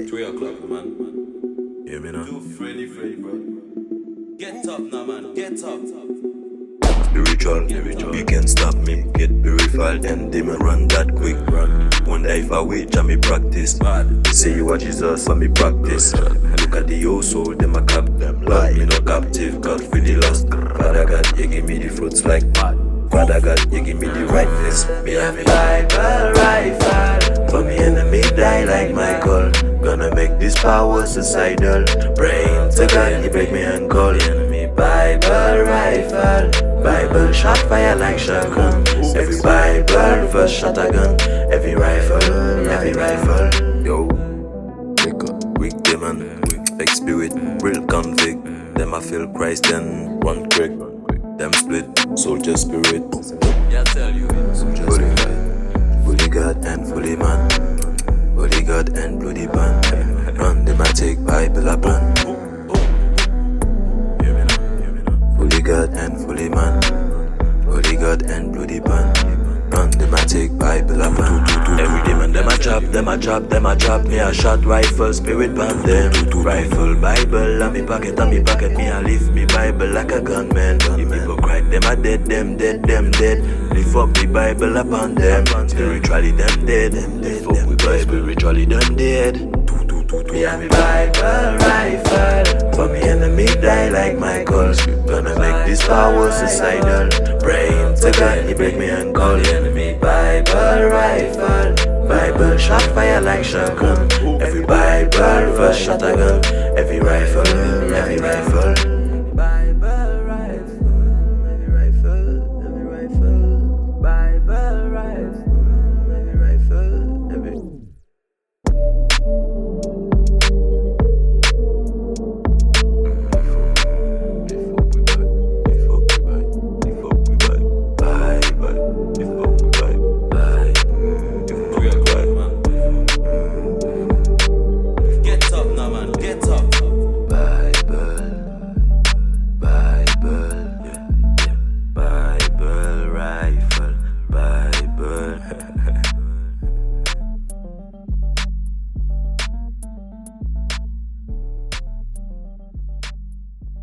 3 o'clock, man. Hear me now? Too Freddy, bro. Get up now, man. Get up. Spiritual, you can't stop me. Get purified and demon run that quick. Run. Wonder if I wait and me practice. Bad. Say you are Jesus and me practice. Look at the old soul, them a cap them. Lord, me no captive, God for the lost. Father God, you give me the fruits like mad. Father God, you give me the rightness. Me have a Bible rifle. For me enemy die like Michael. Gonna make this power suicidal. Praying to God, he break me ankle. Enemy Bible rifle. Bible shot fire like shotgun. Every Bible first shot a gun. Every rifle. Yo, wake up, weak demon, fake spirit, real convict. Them I feel Christ then one Craig. Them split, soldier spirit. Yeah, tell you. Fully God and fully man. Fully God and bloody band. Run them I take Bible a plan. Fully God and fully man. Fully God and bloody band. Run them I take Bible a plan. Every day man them a chop. Me a shot rifle, spirit band them. Rifle, Bible, and me pocket, me a lift me Bible like a gunman. If people cry, them a dead, them dead. Lift up me Bible upon them. Spiritually them dead. Lift up me Bible, spiritually them dead. Me have me Bible rifle. For me enemy die like Michael. Gonna make this power suicidal. Praying to God, he break me ankle. Enemy Bible rifle. Bible shot fire like shotgun. Every Bible first shot a gun. Every rifle. Bible rifle. Every rifle. Bible rifle. Every rifle. Every.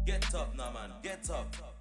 Get up now, man. Get up.